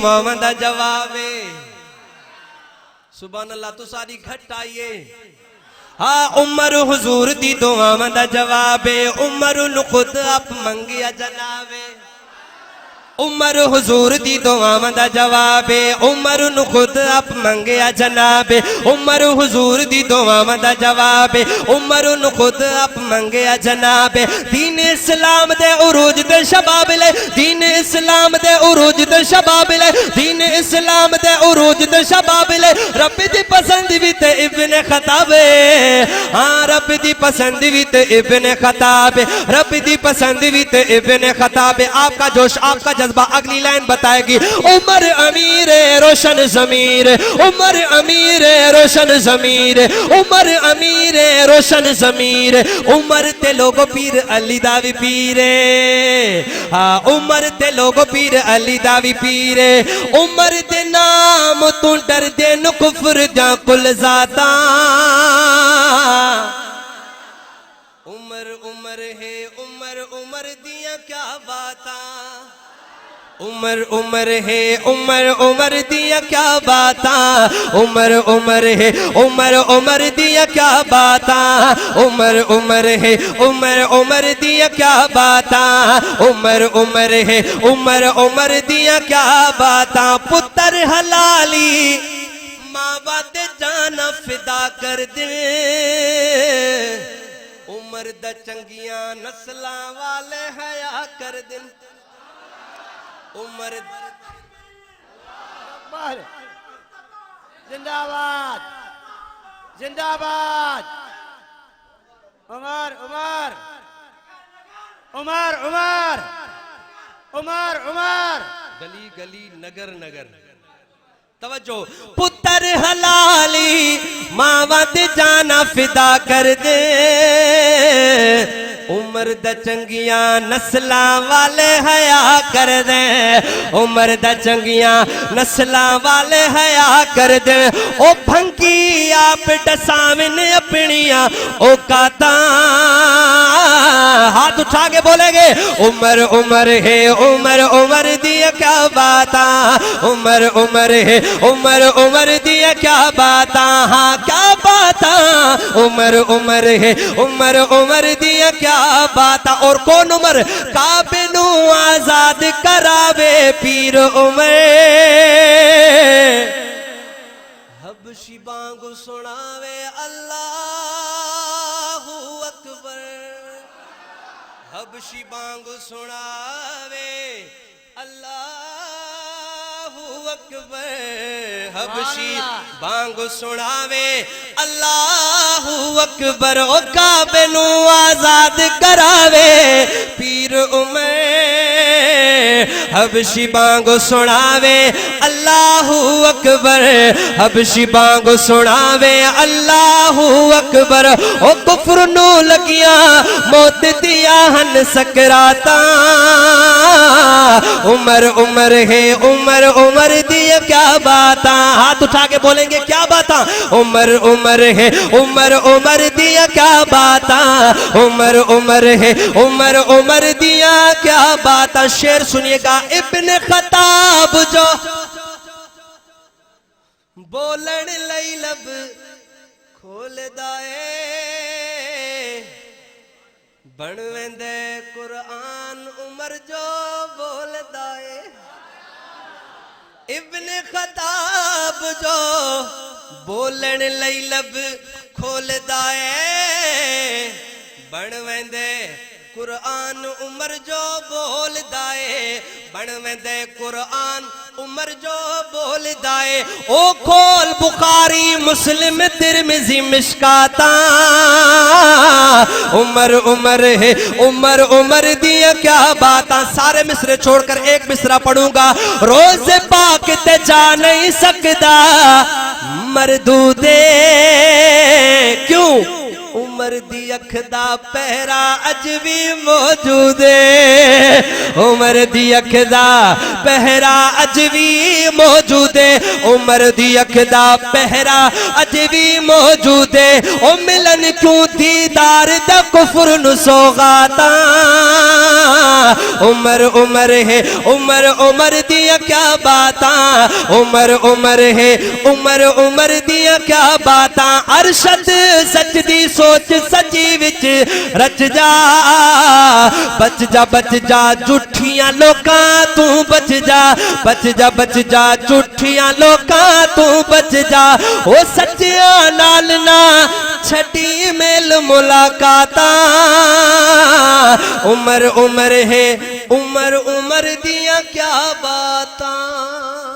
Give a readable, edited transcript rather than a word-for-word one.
दुआवां दा जवाब है। सुभान अल्लाह तो सारी घट आइए। हाँ उमर हुजूर दी दुआवां दा जवाब है। उमर नू खुद आप मंगिया जनाब है। उमर हुजूर दी दुआवां दा जवाब है। उमर नू खुद आप मंगिया जनाब है। उमर हुजूर दी दुआवां दा जवाब है। उमर नू खुद आप मंगिया जनाब है। दीन इस्लाम दे उरूज दे शबाब ले, दीन इस्लाम दे उरूज दे शबाब ले, दीन इस्लाम दे उरूज दे शबाब ले। रब दी पसंद भी ते इब्न खताब है। हाँ रब दी पसंद भी ते इब्न खताब है। रब दी पसंद भी ते इब्न खताब है। आपका जोश आपका जज्बा अगली लाइन बताएगी। उमर अमीर रोशन ज़मीर, उमर अमीर रोशन ज़मीर, उमर अमीर रोशन ज़मीर। उमर ते लोगो पीर अली दा वी पीर। हाँ उमर ते लोगो पीर अली दा वी पीर। उमर दे नाम तू डर दे नु कुफर दा कुल ज़ाता। उमर उमर है उमर उमर दिया क्या बाता। उमर उमर है उमर उमर दिया क्या बाता। उमर उमर है उमर उमर दिया क्या बाता। उमर उमर है उमर उमर दिया क्या बाता। उमर उमर है उमर उमर दिया क्या बाता। पुत्र हलाली माँ बात जाना फिदा कर दे। उमर दा चंगियां नस्लां वाले हया कर दे। उमर जिंदाबाद जिंदाबाद। उमर उमर उमर उमर उमर उमर। गली गली नगर नगर तवज्जो। पुत्र हलाली मावा ते जाना फिदा कर दे। उमर दा चंगियां नस्लां वाले हया कर दे। उमर दा चंगियां नस्लां वाले हया कर दे। ओ भंगी आप डसाविन अपनिया औकाता। हाथ उठा के बोलेंगे उमर उमर है उमर उमर दिया क्या बाता। उमर उमर है उमर उमर दिया क्या बाता। हाँ क्या बाता। उमर उमर है उमर उमर दिया क्या बाता। और कौन उमर काबे नू आजाद करावे पीर उमर। हबशी बांगु सुनावे अल्लाहू अकबर। हबशी बांगु सुनावे अल्लाहू अकबर। हबशी बांगु सुनावे अल्लाहू अकबर। ओ काबे नू आजाद करावे पीर उमर। हबशी बांगु सुनावे अल्लाहू अकबर। हबशी बांगु सुनावे अल्लाहू अकबर। ओ कुफर नू लगिया मौत दिया हन सकराता। उमर उमर है उमर उमर दिया क्या बाता। हाथ उठा के बोलेंगे क्या बाता। उमर उमर है उमर उमर दिया क्या बाता। उमर उमर है उमर उमर दिया क्या बाता। शेर सुनिएगा। इब्न खताब जो बोलन लई लब खोल दाए। बनवेंदे कुरान उमर जो बोल दाए। इब्न खताब जो बोलन लई लब खोल दाए। बनवेंदे कुरान उमर जो बोल दाए। बनवेंदे कुरान उमर जो बोल दाए। ओ खोल बुखारी मुस्लिम तिरमिजी मिशकाता। उमर उमर है उमर उमर दिया क्या बाता। सारे मिसरे छोड़कर एक मिसरा पढ़ूंगा। रोज़े पाक ते जा नहीं सकता मरदूदे। क्यों عمر دی اکھ دا پہرا اج بھی موجود ہے عمر دی اکھ دا پہرا اج بھی موجود ہے عمر دی اکھ دا پہرا اج بھی موجود ہے او ملن کیوں دیدار دا کفر نو سوغاتاں عمر عمر ہے عمر عمر دیا کیا باتاں عمر عمر ہے عمر عمر دیا کیا باتاں ارشد سچ دی سوچ سچی وچ رچ جا بچ جا جھوٹیاں لوکاں تو بچ جا جھوٹیاں لوکاں تو بچ جا او سچیاں نال نہ چھٹی میل ملاقاتاں عمر عمر ہے عمر عمر دیاں کیا باتاں